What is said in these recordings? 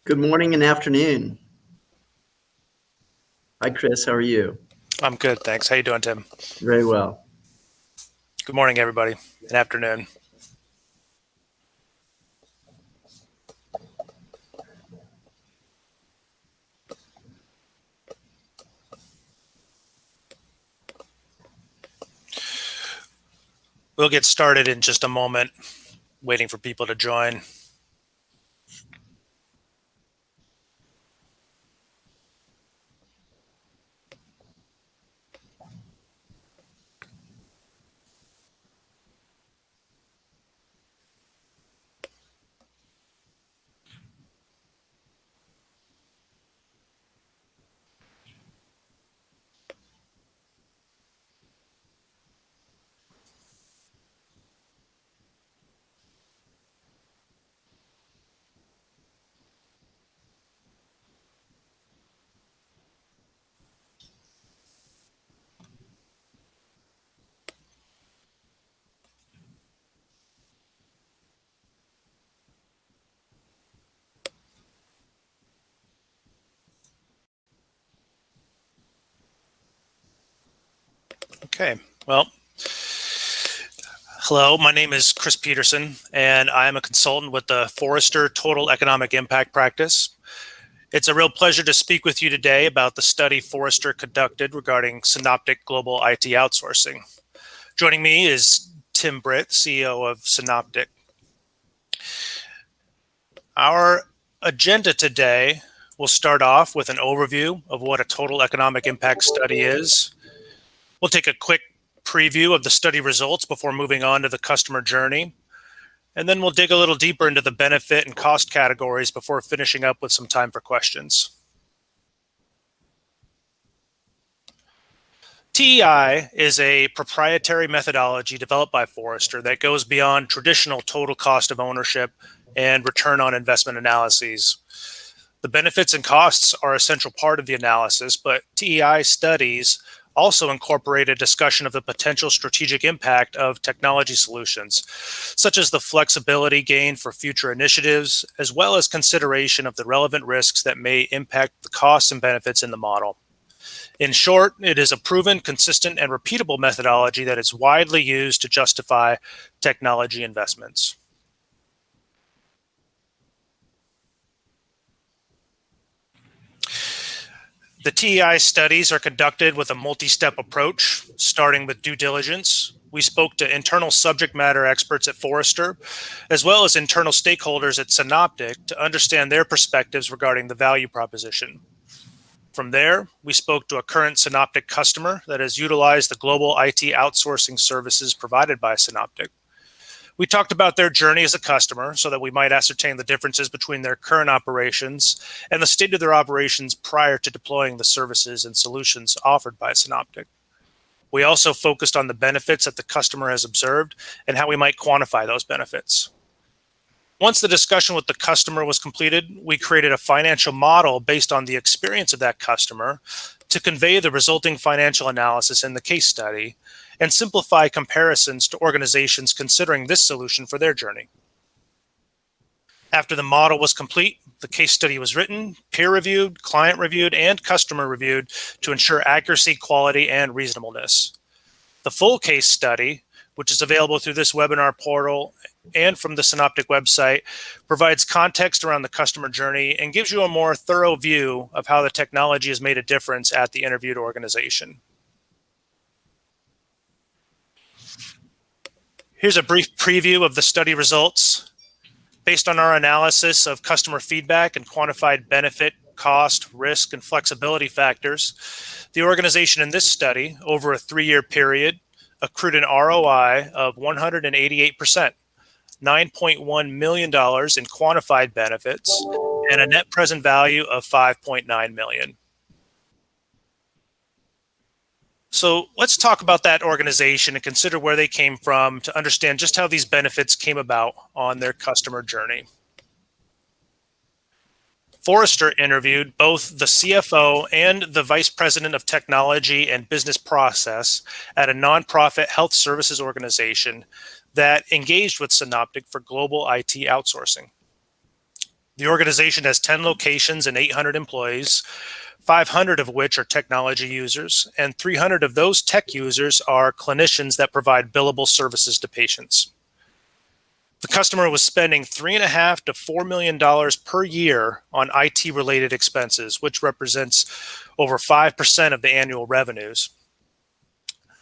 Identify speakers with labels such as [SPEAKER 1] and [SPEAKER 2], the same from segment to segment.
[SPEAKER 1] Good morning and afternoon. Hi, Chris. How are you?
[SPEAKER 2] I'm good, thanks. How you doing, Tim?
[SPEAKER 1] Very well.
[SPEAKER 2] Good morning, everybody, and afternoon. We'll get started in just a moment, waiting for people to join. Okay, well, hello, my name is Chris Peterson, and I am a consultant with the Forrester Total Economic Impact practice. It's a real pleasure to speak with you today about the study Forrester conducted regarding Synoptic global IT outsourcing. Joining me is Tim Britt, CEO of Synoptic. Our agenda today will start off with an overview of what a total economic impact study is. We'll take a quick preview of the study results before moving on to the customer journey. And then we'll dig a little deeper into the benefit and cost categories before finishing up with some time for questions. TEI is a proprietary methodology developed by Forrester that goes beyond traditional total cost of ownership and return on investment analyses. The benefits and costs are a central part of the analysis, but TEI studies also incorporate a discussion of the potential strategic impact of technology solutions, such as the flexibility gained for future initiatives, as well as consideration of the relevant risks that may impact the costs and benefits in the model. In short, it is a proven, consistent, and repeatable methodology that is widely used to justify technology investments. The TEI studies are conducted with a multi-step approach, starting with due diligence. We spoke to internal subject matter experts at Forrester, as well as internal stakeholders at Synoptic to understand their perspectives regarding the value proposition. From there, we spoke to a current Synoptic customer that has utilized the global IT outsourcing services provided by Synoptic. We talked about their journey as a customer so that we might ascertain the differences between their current operations and the state of their operations prior to deploying the services and solutions offered by Synoptic. We also focused on the benefits that the customer has observed and how we might quantify those benefits. Once the discussion with the customer was completed, we created a financial model based on the experience of that customer to convey the resulting financial analysis in the case study and simplify comparisons to organizations considering this solution for their journey. After the model was complete, the case study was written, peer-reviewed, client-reviewed, and customer-reviewed to ensure accuracy, quality, and reasonableness. The full case study, which is available through this webinar portal and from the Synoptic website, provides context around the customer journey and gives you a more thorough view of how the technology has made a difference at the interviewed organization. Here's a brief preview of the study results. Based on our analysis of customer feedback and quantified benefit, cost, risk, and flexibility factors, the organization in this study, over a 3-year period, accrued an ROI of 188%, $9.1 million in quantified benefits, and a net present value of $5.9 million. So let's talk about that organization and consider where they came from to understand just how these benefits came about on their customer journey. Forrester interviewed both the CFO and the Vice President of Technology and Business Process at a nonprofit health services organization that engaged with Synoptic for global IT outsourcing. The organization has 10 locations and 800 employees, 500 of which are technology users, and 300 of those tech users are clinicians that provide billable services to patients. The customer was spending $3.5 to $4 million per year on IT-related expenses, which represents over 5% of the annual revenues.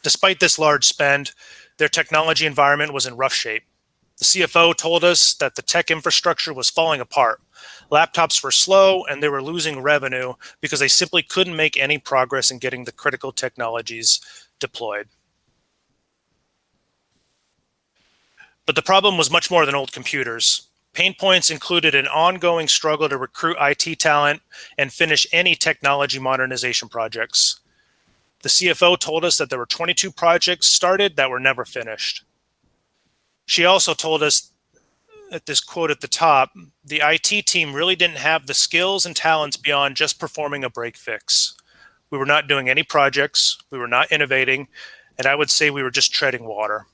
[SPEAKER 2] Despite this large spend, their technology environment was in rough shape. The CFO told us that the tech infrastructure was falling apart. Laptops were slow and they were losing revenue because they simply couldn't make any progress in getting the critical technologies deployed. But the problem was much more than old computers. Pain points included an ongoing struggle to recruit IT talent and finish any technology modernization projects. The CFO told us that there were 22 projects started that were never finished. She also told us, at this quote at the top, the IT team really didn't have the skills and talents beyond just performing a break fix. We were not doing any projects, we were not innovating, and I would say we were just treading water.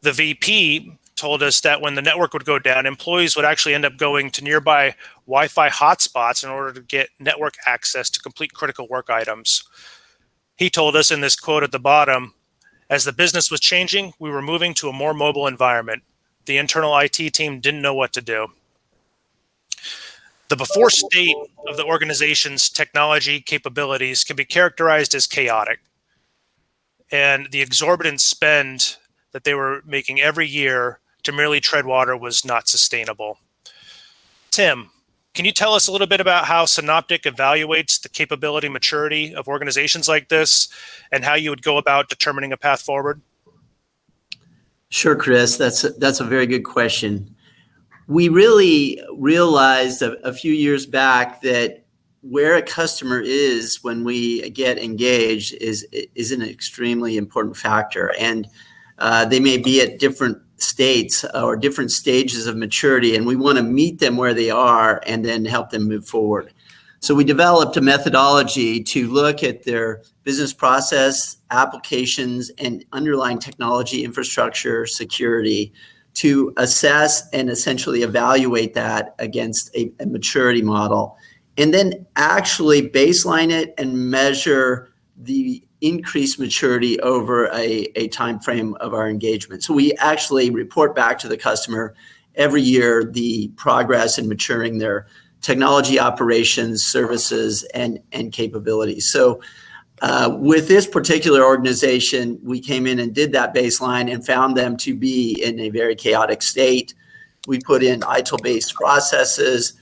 [SPEAKER 2] The VP told us that when the network would go down, employees would actually end up going to nearby Wi-Fi hotspots in order to get network access to complete critical work items. He told us in this quote at the bottom, as the business was changing, we were moving to a more mobile environment. The internal IT team didn't know what to do. The before state of the organization's technology capabilities can be characterized as chaotic. And the exorbitant spend that they were making every year to merely tread water was not sustainable. Tim, can you tell us a little bit about how Synoptic evaluates the capability maturity of organizations like this and how you would go about determining a path forward?
[SPEAKER 1] Sure, Chris. That's a very good question. We really realized a few years back that where a customer is when we get engaged is an extremely important factor. And they may be at different states or different stages of maturity, and we want to meet them where they are and then help them move forward. So we developed a methodology to look at their business process, applications, and underlying technology infrastructure security to assess and essentially evaluate that against a maturity model, and then actually baseline it and measure the increased maturity over a time frame of our engagement. So we actually report back to the customer every year the progress in maturing their technology operations, services, and capabilities. So with this particular organization, we came in and did that baseline and found them to be in a very chaotic state. We put in ITIL-based processes,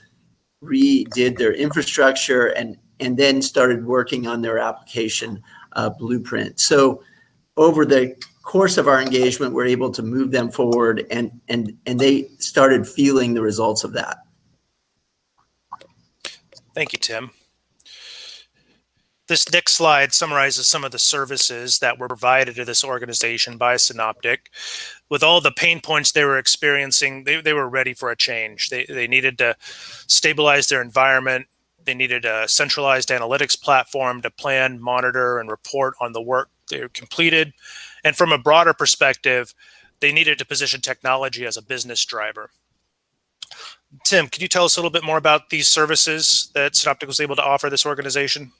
[SPEAKER 1] redid their infrastructure, and then started working on their application blueprint. So over the course of our engagement, we're able to move them forward, and they started feeling the results of that.
[SPEAKER 2] Thank you, Tim. This next slide summarizes some of the services that were provided to this organization by Synoptic. With all the pain points they were experiencing, they were ready for a change. They needed to stabilize their environment. They needed a centralized analytics platform to plan, monitor, and report on the work they completed. And from a broader perspective, they needed to position technology as a business driver. Tim, can you tell us a little bit more about these services that Synoptic was able to offer this organization?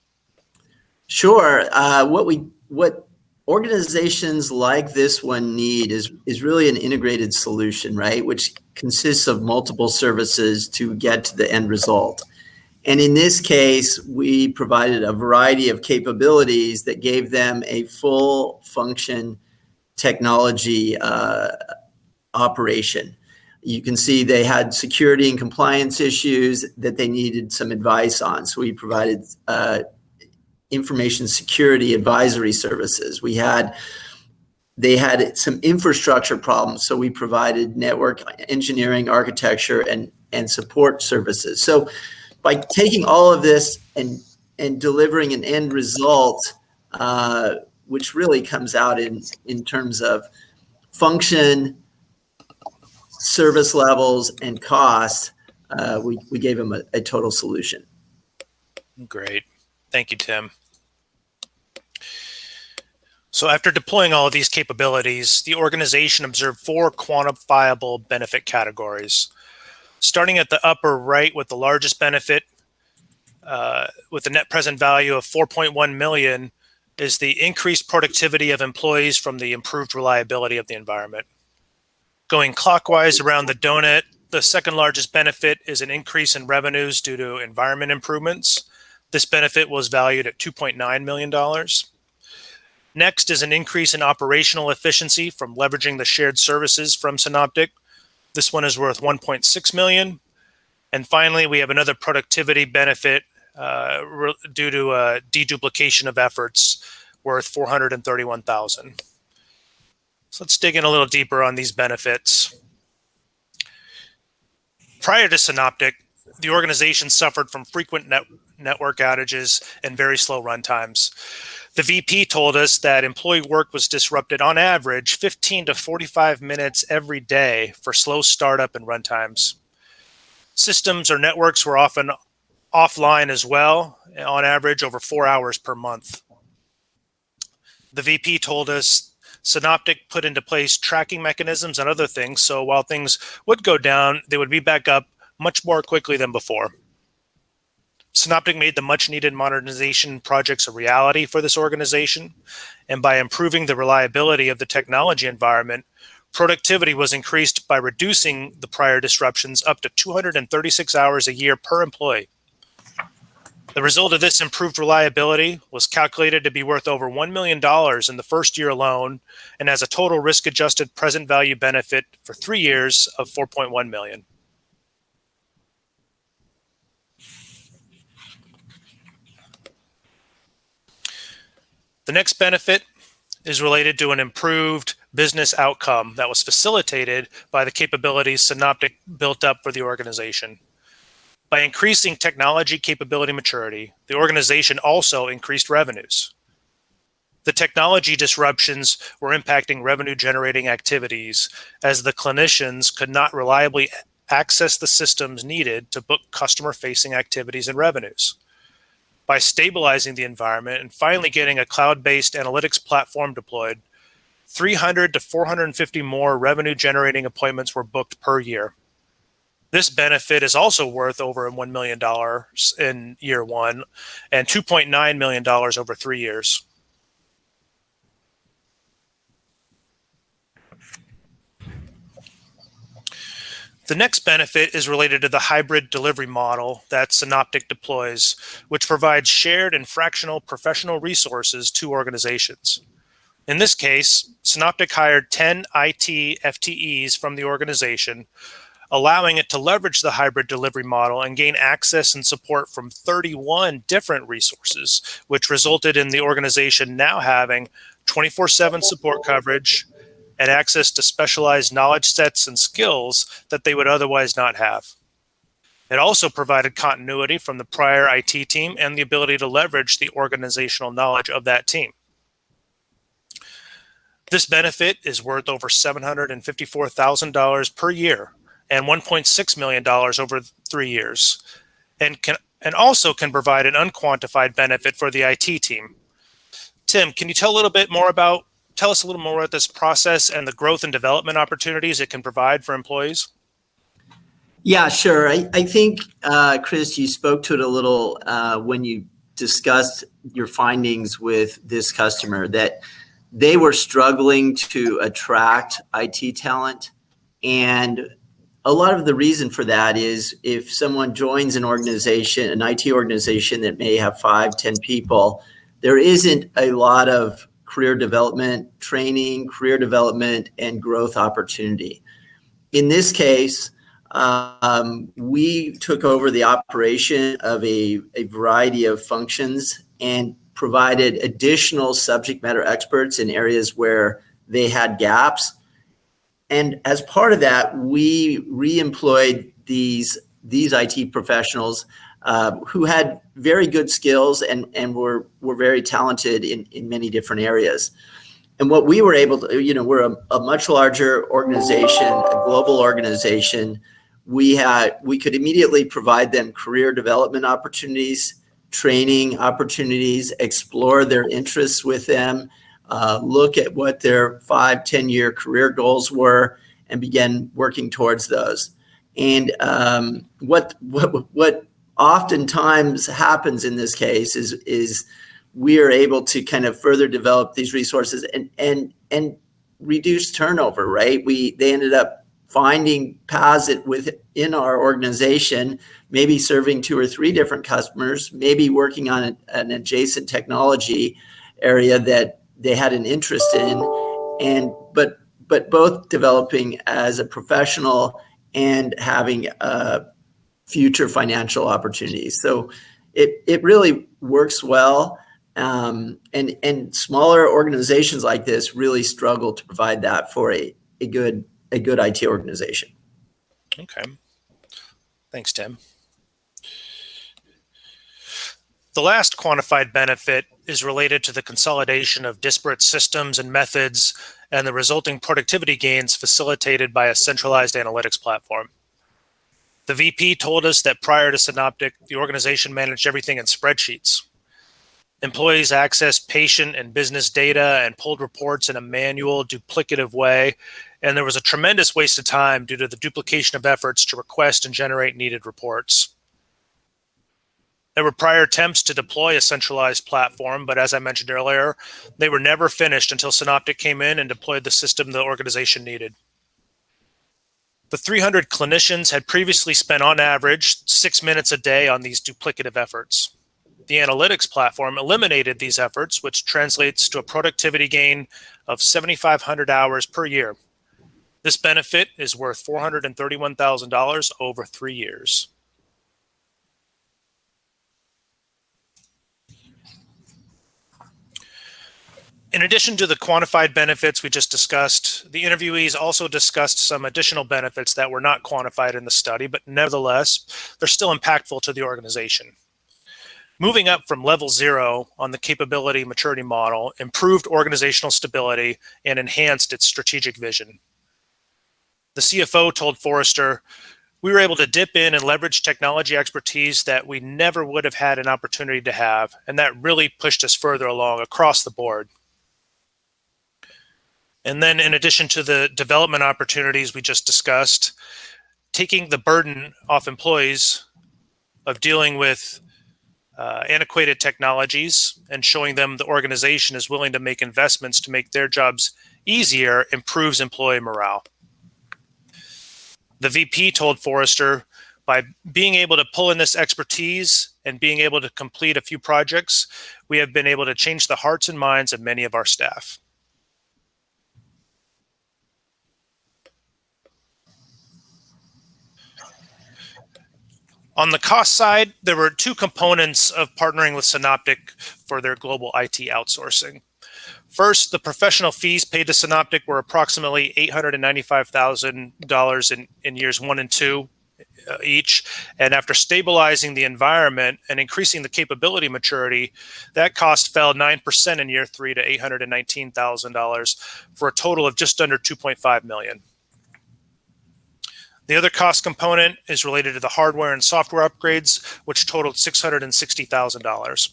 [SPEAKER 1] Sure. What organizations like this one need is really an integrated solution, right? Which consists of multiple services to get to the end result. And in this case, we provided a variety of capabilities that gave them a full function technology operation. You can see they had security and compliance issues that they needed some advice on. So we provided information security advisory services. They had some infrastructure problems, so we provided network engineering, architecture, and support services. So by taking all of this and delivering an end result, which really comes out in terms of function, service levels, and cost, we gave them a total solution.
[SPEAKER 2] Great. Thank you, Tim. So after deploying all of these capabilities, the organization observed 4 quantifiable benefit categories. Starting at the upper right with the largest benefit, with the net present value of 4.1 million, is the increased productivity of employees from the improved reliability of the environment. Going clockwise around the donut, the second largest benefit is an increase in revenues due to environment improvements. This benefit was valued at $2.9 million. Next is an increase in operational efficiency from leveraging the shared services from Synoptic. This one is worth 1.6 million. And finally, we have another productivity benefit due to deduplication of efforts worth 431,000. So let's dig in a little deeper on these benefits. Prior to Synoptic, the organization suffered from frequent network outages and very slow runtimes. The VP told us that employee work was disrupted on average 15 to 45 minutes every day for slow startup and runtimes. Systems or networks were often offline as well, on average over 4 hours per month. The VP told us Synoptic put into place tracking mechanisms and other things, so while things would go down, they would be back up much more quickly than before. Synoptic made the much-needed modernization projects a reality for this organization, and by improving the reliability of the technology environment, productivity was increased by reducing the prior disruptions up to 236 hours a year per employee. The result of this improved reliability was calculated to be worth over $1 million in the first year alone, and has a total risk-adjusted present value benefit for 3 years of $4.1 million. The next benefit is related to an improved business outcome that was facilitated by the capabilities Synoptic built up for the organization. By increasing technology capability maturity, the organization also increased revenues. The technology disruptions were impacting revenue-generating activities as the clinicians could not reliably access the systems needed to book customer-facing activities and revenues. By stabilizing the environment and finally getting a cloud-based analytics platform deployed, 300 to 450 more revenue-generating appointments were booked per year. This benefit is also worth over $1 million in year one and $2.9 million over 3 years. The next benefit is related to the hybrid delivery model that Synoptic deploys, which provides shared and fractional professional resources to organizations. In this case, Synoptic hired 10 IT FTEs from the organization, allowing it to leverage the hybrid delivery model and gain access and support from 31 different resources, which resulted in the organization now having 24/7 support coverage and access to specialized knowledge sets and skills that they would otherwise not have. It also provided continuity from the prior IT team and the ability to leverage the organizational knowledge of that team. This benefit is worth over $754,000 per year and $1.6 million over 3 years, and also can provide an unquantified benefit for the IT team. Tim, can you tell us a little more about this process and the growth and development opportunities it can provide for employees?
[SPEAKER 1] Yeah, sure. I think, Chris, you spoke to it a little when you discussed your findings with this customer, that they were struggling to attract IT talent. And a lot of the reason for that is if someone joins an organization, an IT organization that may have 5, 10 people, there isn't a lot of career development, training, career development, and growth opportunity. In this case, we took over the operation of a variety of functions and provided additional subject matter experts in areas where they had gaps. And as part of that, we re-employed these IT professionals who had very good skills and were very talented in many different areas. And what we were able to, we're a much larger organization, a global organization. We could immediately provide them career development opportunities, training opportunities, explore their interests with them, look at what their 5, 10-year career goals were, and begin working towards those. And what oftentimes happens in this case is we are able to kind of further develop these resources and reduce turnover, right? They ended up finding paths within our organization, maybe serving 2 or 3 different customers, maybe working on an adjacent technology area that they had an interest in, but both developing as a professional and having future financial opportunities. So it really works well. And smaller organizations like this really struggle to provide that for a good IT organization.
[SPEAKER 2] Okay. Thanks, Tim. The last quantified benefit is related to the consolidation of disparate systems and methods and the resulting productivity gains facilitated by a centralized analytics platform. The VP told us that prior to Synoptic, the organization managed everything in spreadsheets. Employees accessed patient and business data and pulled reports in a manual, duplicative way, and there was a tremendous waste of time due to the duplication of efforts to request and generate needed reports. There were prior attempts to deploy a centralized platform, but as I mentioned earlier, they were never finished until Synoptic came in and deployed the system the organization needed. The 300 clinicians had previously spent on average 6 minutes a day on these duplicative efforts. The analytics platform eliminated these efforts, which translates to a productivity gain of 7,500 hours per year. This benefit is worth $431,000 over 3 years. In addition to the quantified benefits we just discussed, the interviewees also discussed some additional benefits that were not quantified in the study, but nevertheless, they're still impactful to the organization. Moving up from level 0 on the capability maturity model improved organizational stability and enhanced its strategic vision. The CFO told Forrester, "We were able to dip in and leverage technology expertise that we never would have had an opportunity to have, and that really pushed us further along across the board." And then in addition to the development opportunities we just discussed, taking the burden off employees of dealing with antiquated technologies and showing them the organization is willing to make investments to make their jobs easier improves employee morale. The VP told Forrester, by being able to pull in this expertise and being able to complete a few projects, we have been able to change the hearts and minds of many of our staff. On the cost side, there were 2 components of partnering with Synoptic for their global IT outsourcing. First, the professional fees paid to Synoptic were approximately $895,000 in years 1 and 2 each. And after stabilizing the environment and increasing the capability maturity, that cost fell 9% in year 3 to $819,000 for a total of just under $2.5 million. The other cost component is related to the hardware and software upgrades, which totaled $660,000.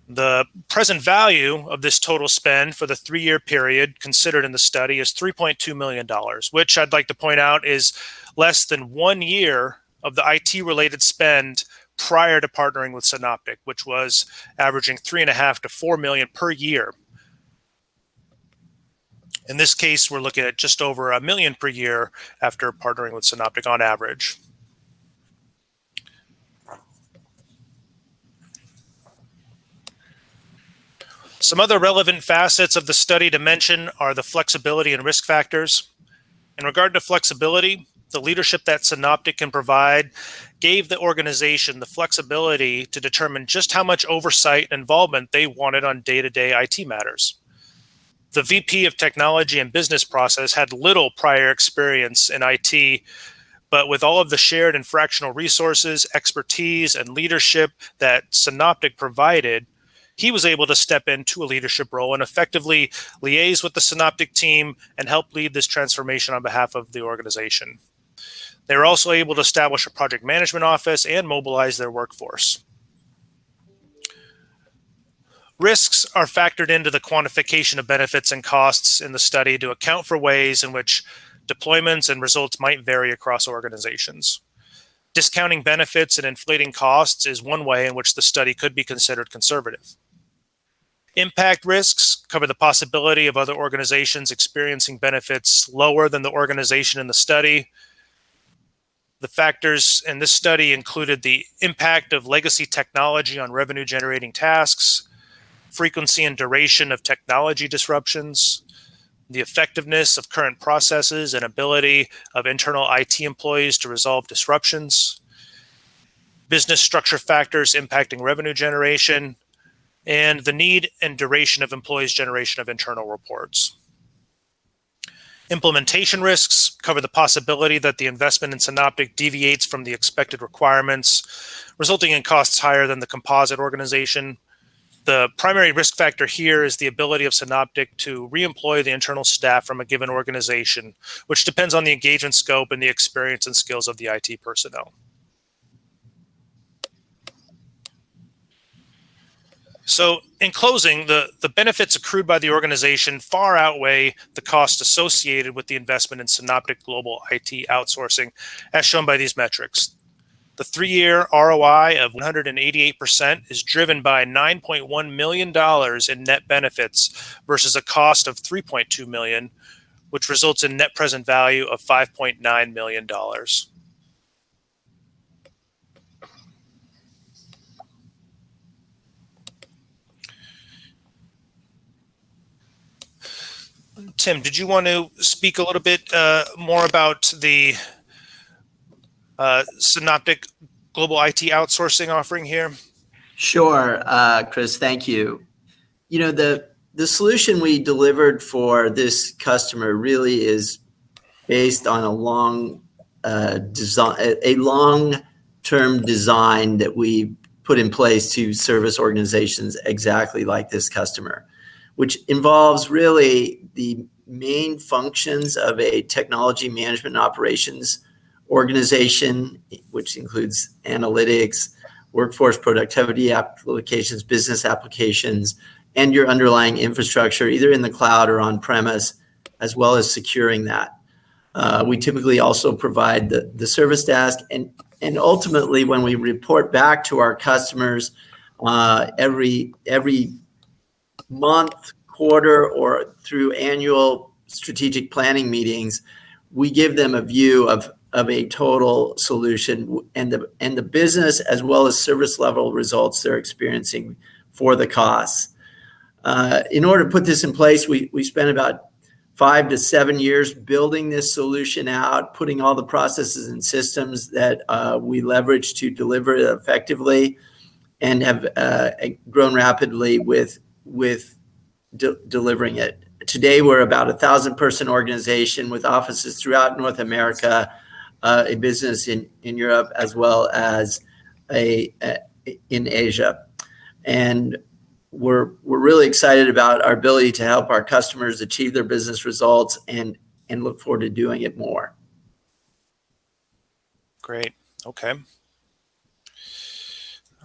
[SPEAKER 2] The present value of this total spend for the 3-year period considered in the study is $3.2 million, which I'd like to point out is less than 1 year of the IT-related spend prior to partnering with Synoptic, which was averaging $3.5 to $4 million per year. In this case, we're looking at just over $1 million per year after partnering with Synoptic on average. Some other relevant facets of the study to mention are the flexibility and risk factors. In regard to flexibility, the leadership that Synoptic can provide gave the organization the flexibility to determine just how much oversight and involvement they wanted on day-to-day IT matters. The VP of Technology and Business Process had little prior experience in IT, but with all of the shared and fractional resources, expertise, and leadership that Synoptic provided, he was able to step into a leadership role and effectively liaise with the Synoptic team and help lead this transformation on behalf of the organization. They were also able to establish a project management office and mobilize their workforce. Risks are factored into the quantification of benefits and costs in the study to account for ways in which Deployments and results might vary across organizations. Discounting benefits and inflating costs is one way in which the study could be considered conservative. Impact risks cover the possibility of other organizations experiencing benefits lower than the organization in the study. The factors in this study included the impact of legacy technology on revenue-generating tasks, frequency and duration of technology disruptions, the effectiveness of current processes and ability of internal IT employees to resolve disruptions, business structure factors impacting revenue generation, and the need and duration of employees' generation of internal reports. Implementation risks cover the possibility that the investment in Synoptic deviates from the expected requirements, resulting in costs higher than the composite organization. The primary risk factor here is the ability of Synoptic to reemploy the internal staff from a given organization, which depends on the engagement scope and the experience and skills of the IT personnel. So in closing, the benefits accrued by the organization far outweigh the cost associated with the investment in Synoptic Global IT Outsourcing, as shown by these metrics. The 3-year ROI of 188% is driven by $9.1 million in net benefits versus a cost of $3.2 million, which results in net present value of $5.9 million. Tim, did you want to speak a little bit more about the Synoptic Global IT Outsourcing offering here?
[SPEAKER 1] Sure, Chris, thank you. You know, the solution we delivered for this customer really is based on a long-term design that we put in place to service organizations exactly like this customer, which involves really the main functions of a technology management and operations organization, which includes analytics, workforce productivity applications, business applications, and your underlying infrastructure, either in the cloud or on premise, as well as securing that. We typically also provide the service desk, and ultimately when we report back to our customers every month, quarter, or through annual strategic planning meetings, we give them a view of a total solution and the business as well as service level results they're experiencing for the costs. In order to put this in place, we spent about 5 to 7 years building this solution out, putting all the processes and systems that we leverage to deliver it effectively, and have grown rapidly with delivering it. Today, we're about 1,000-person organization with offices throughout North America, a business in Europe, as well as in Asia. And we're really excited about our ability to help our customers achieve their business results and look forward to doing it more.
[SPEAKER 2] Great. Okay.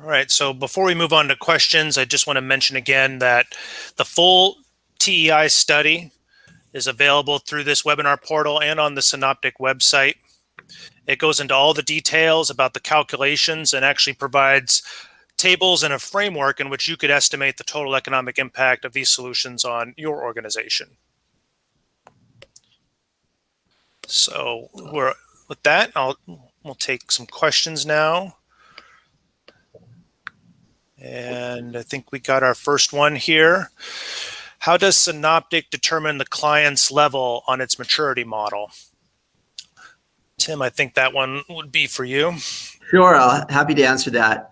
[SPEAKER 2] All right. So before we move on to questions, I just want to mention again that the full TEI study is available through this webinar portal and on the Synoptic website. It goes into all the details about the calculations and actually provides tables and a framework in which you could estimate the total economic impact of these solutions on your organization. So with that, we'll take some questions now. And I think we got our first one here. How does Synoptic determine the client's level on its maturity model? Tim, I think that one would be for you.
[SPEAKER 1] Sure, happy to answer that.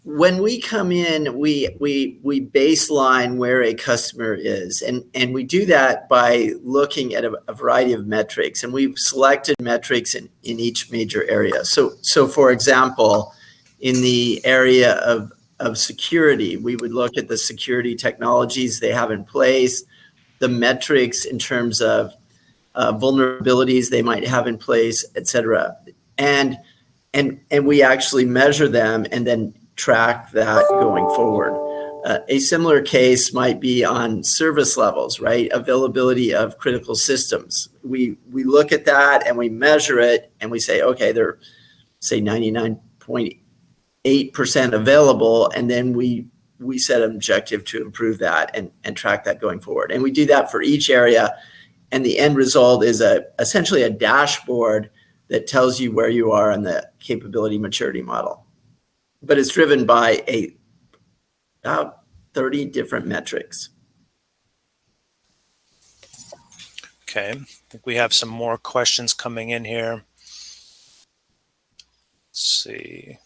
[SPEAKER 1] When we come in, we baseline where a customer is, and we do that by looking at a variety of metrics, and we've selected metrics in each major area. So for example, in the area of security, we would look at the security technologies they have in place, the metrics in terms of vulnerabilities they might have in place, et cetera. And we actually measure them and then track that going forward. A similar case might be on service levels, right? Availability of critical systems. We look at that and we measure it and we say, okay, they're say 99.8% available, and then we set an objective to improve that and track that going forward. And we do that for each area, and the end result is essentially a dashboard that tells you where you are in the capability maturity model. But it's driven by about 30 different metrics.
[SPEAKER 2] Okay, I think we have some more questions coming in here. Let's see.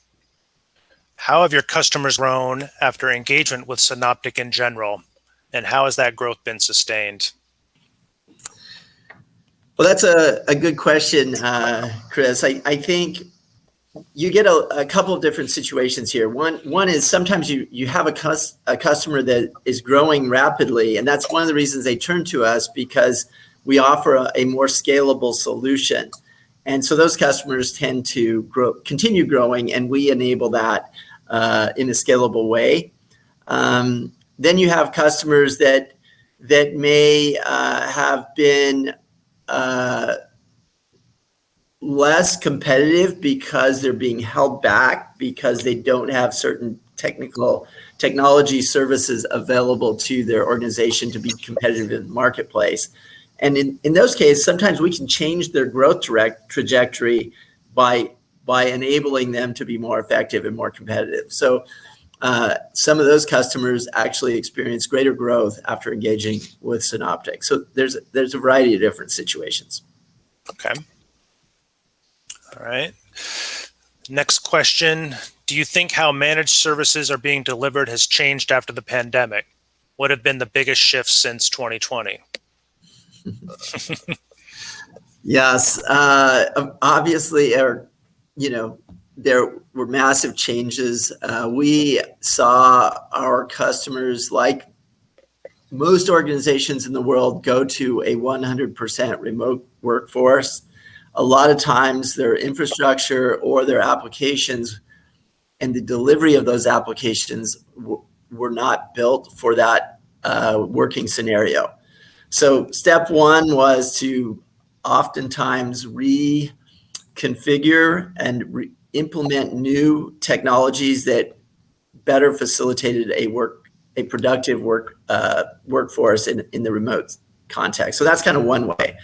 [SPEAKER 2] How have your customers grown after engagement with Synoptic in general, and how has that growth been sustained?
[SPEAKER 1] Well, that's a good question, Chris. I think you get a couple of different situations here. One is sometimes you have a customer that is growing rapidly, and that's one of the reasons they turn to us, because we offer a more scalable solution. And so those customers tend to continue growing, and we enable that in a scalable way. Then you have customers that may have been less competitive because they're being held back because they don't have certain technology services available to their organization to be competitive in the marketplace. And in those cases, sometimes we can change their growth trajectory by enabling them to be more effective and more competitive. So some of those customers actually experience greater growth after engaging with Synoptic. So there's a variety of different situations.
[SPEAKER 2] Okay. All right. Next question. Do you think how managed services are being delivered has changed after the pandemic? What have been the biggest shifts since 2020?
[SPEAKER 1] Yes. Obviously, there were massive changes. We saw our customers, like most organizations in the world, go to a 100% remote workforce. A lot of times their infrastructure or their applications and the delivery of those applications were not built for that working scenario. So step one was to oftentimes reconfigure and implement new technologies that better facilitated a productive workforce in the remote context. So that's kind of one way.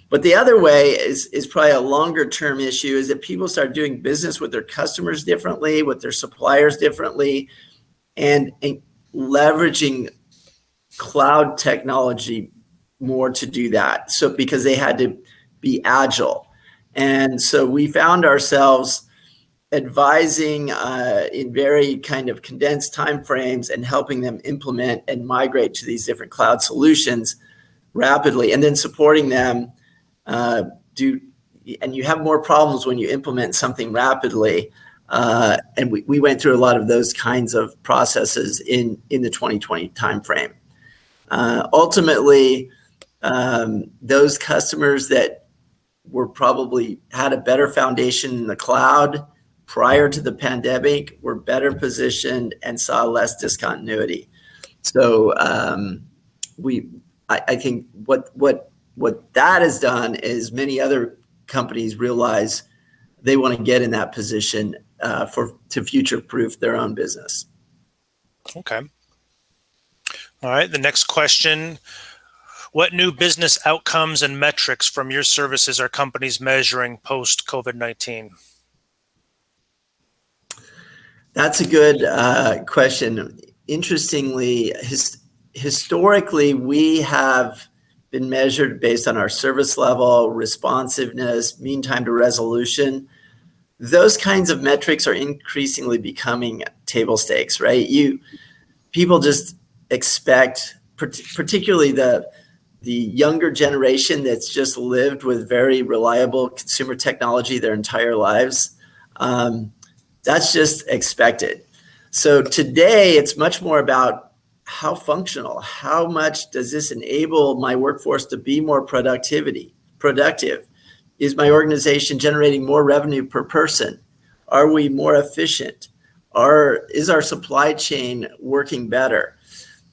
[SPEAKER 1] But the other way is probably a longer term issue, is that people start doing business with their customers differently, with their suppliers differently, and leveraging cloud technology more to do that. So because they had to be agile. And so we found ourselves advising in very kind of condensed timeframes and helping them implement and migrate to these different cloud solutions rapidly, and then supporting them and you have more problems when you implement something rapidly. And we went through a lot of those kinds of processes in the 2020 timeframe. Ultimately, those customers that were probably had a better foundation in the cloud prior to the pandemic were better positioned and saw less discontinuity. So I think what that has done is many other companies realize they want to get in that position to future-proof their own business.
[SPEAKER 2] Okay. All right. The next question. What new business outcomes and metrics from your services are companies measuring post-COVID-19?
[SPEAKER 1] That's a good question. Interestingly, historically, we have been measured based on our service level, responsiveness, mean time to resolution. Those kinds of metrics are increasingly becoming table stakes, right? People just expect, particularly the younger generation that's just lived with very reliable consumer technology their entire lives. That's just expected. So today, it's much more about how functional, how much does this enable my workforce to be more productive? Is my organization generating more revenue per person? Are we more efficient? is our supply chain working better?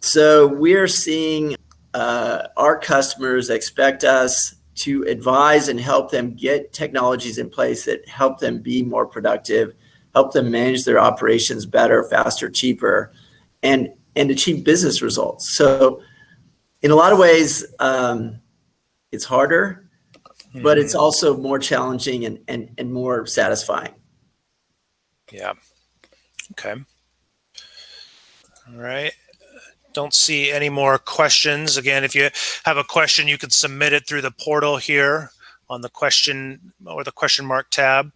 [SPEAKER 1] So we're seeing our customers expect us to advise and help them get technologies in place that help them be more productive, help them manage their operations better, faster, cheaper, and achieve business results. So in a lot of ways, it's harder, but it's also more challenging and more satisfying.
[SPEAKER 2] Yeah. Okay. All right. Don't see any more questions. Again, if you have a question, you can submit it through the portal here on the question or the question mark tab.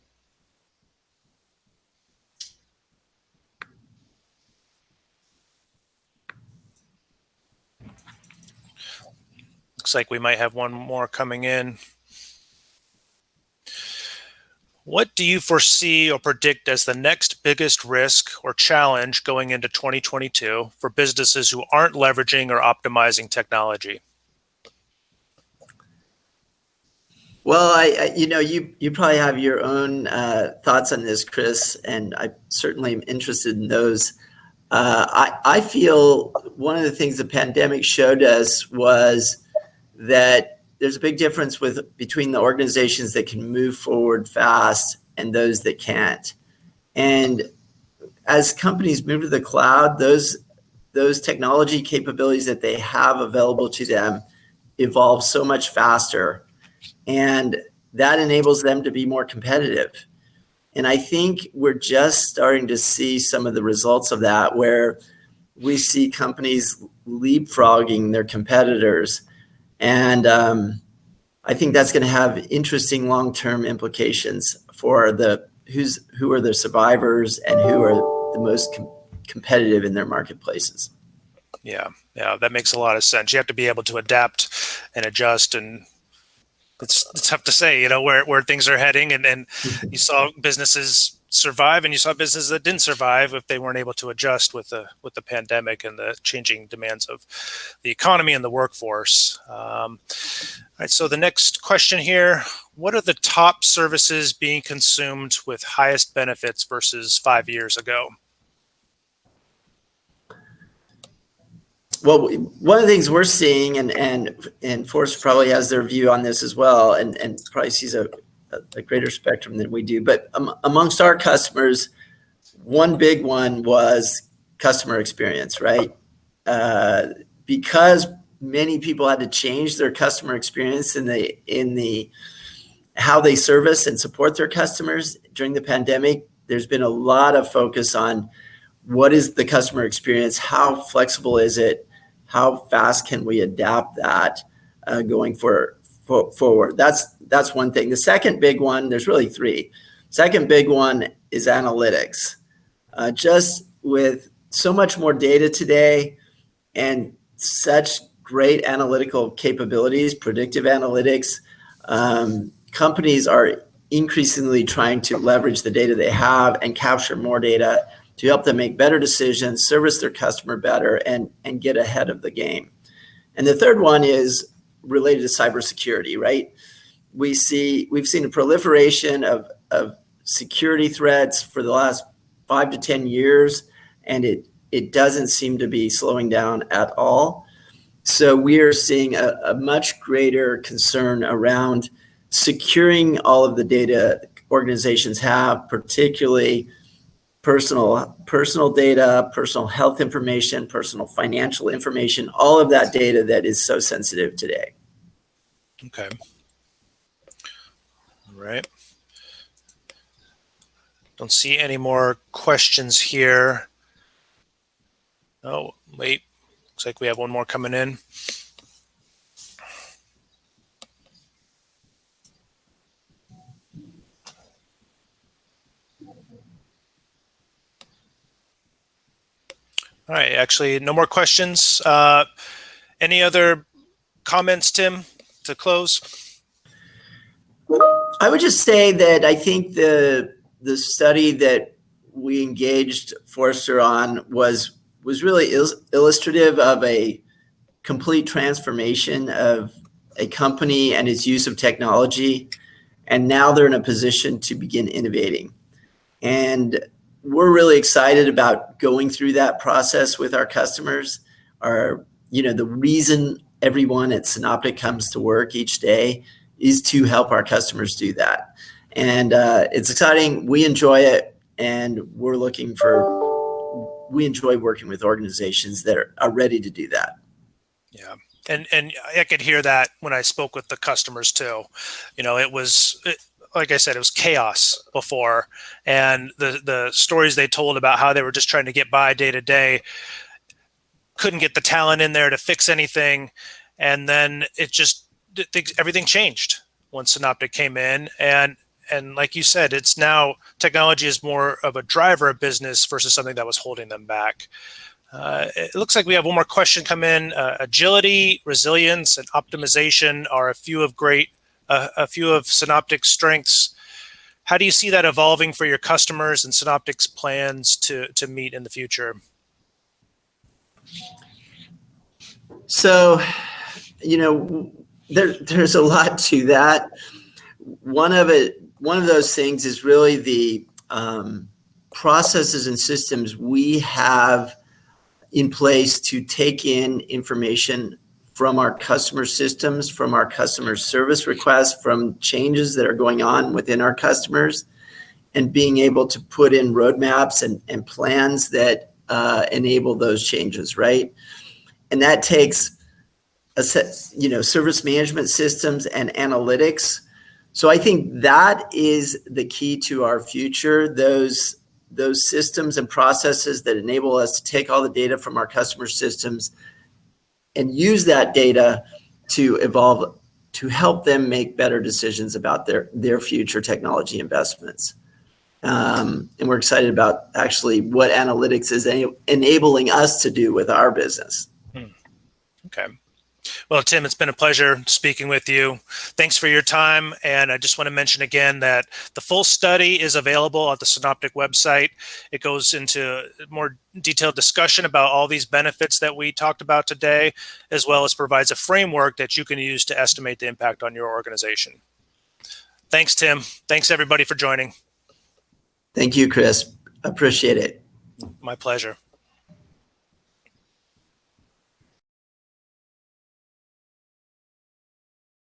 [SPEAKER 2] Looks like we might have one more coming in. What do you foresee or predict as the next biggest risk or challenge going into 2022 for businesses who aren't leveraging or optimizing technology?
[SPEAKER 1] Well, you probably have your own thoughts on this, Chris, and I certainly am interested in those. I feel one of the things the pandemic showed us was that there's a big difference between the organizations that can move forward fast and those that can't. And as companies move to the cloud, those technology capabilities that they have available to them evolve so much faster, and that enables them to be more competitive. And I think we're just starting to see some of the results of that, where we see companies leapfrogging their competitors. And I think that's going to have interesting long-term implications for who are the survivors and who are the most competitive in their marketplaces.
[SPEAKER 2] Yeah, that makes a lot of sense. You have to be able to adapt and adjust, and it's tough to say, where things are heading. And you saw businesses survive, and you saw businesses that didn't survive if they weren't able to adjust with the pandemic and the changing demands of the economy and the workforce. All right, so the next question here: what are the top services being consumed with highest benefits versus 5 years ago?
[SPEAKER 1] Well, one of the things we're seeing, and Forrester probably has their view on this as well, and probably sees a greater spectrum than we do. But amongst our customers, one big one was customer experience, right? Because many people had to change their customer experience in the how they service and support their customers during the pandemic. There's been a lot of focus on what is the customer experience, how flexible is it, how fast can we adapt that going forward. That's one thing. The second big one, there's really three. Second big one is analytics. Just with so much more data today and such great analytical capabilities, predictive analytics, companies are increasingly trying to leverage the data they have and capture more data to help them make better decisions, service their customer better, and get ahead of the game. And the third one is related to cybersecurity, right? We've seen a proliferation of security threats for the last 5 to 10 years, and it doesn't seem to be slowing down at all. So we are seeing a much greater concern around securing all of the data organizations have, particularly personal data, personal health information, personal financial information, all of that data that is so sensitive today.
[SPEAKER 2] Okay. All right. Don't see any more questions here. Oh, wait. Looks like we have one more coming in. All right, actually, no more questions. Any other comments, Tim, to close?
[SPEAKER 1] I would just say that I think the study that we engaged Forrester on was really illustrative of a complete transformation of a company and its use of technology. And now they're in a position to begin innovating. And we're really excited about going through that process with our customers. The reason everyone at Synoptic comes to work each day is to help our customers do that. And it's exciting. We enjoy it, and we enjoy working with organizations that are ready to do that.
[SPEAKER 2] Yeah. And I could hear that when I spoke with the customers too. Like I said, it was chaos before, and the stories they told about how they were just trying to get by day to day, couldn't get the talent in there to fix anything, and then everything changed when Synoptic came in, and like you said, it's now technology is more of a driver of business versus something that was holding them back. It looks like we have one more question come in. Agility, resilience, and optimization are a few of Synoptic's strengths. How do you see that evolving for your customers and Synoptic's plans to meet in the future?
[SPEAKER 1] So, there's a lot to that. One of those things is really the processes and systems we have in place to take in information from our customer systems, from our customer service requests, from changes that are going on within our customers, and being able to put in roadmaps and plans that enable those changes, right? And that takes service management systems and analytics. So I think that is the key to our future, those systems and processes that enable us to take all the data from our customer systems and use that data to evolve, to help them make better decisions about their future technology investments. And we're excited about actually what analytics is enabling us to do with our business.
[SPEAKER 2] Okay. Well, Tim, it's been a pleasure speaking with you. Thanks for your time. And I just want to mention again that the full study is available at the Synoptic website. It goes into more detailed discussion about all these benefits that we talked about today, as well as provides a framework that you can use to estimate the impact on your organization. Thanks, Tim. Thanks, everybody, for joining.
[SPEAKER 1] Thank you, Chris. Appreciate it.
[SPEAKER 2] My pleasure.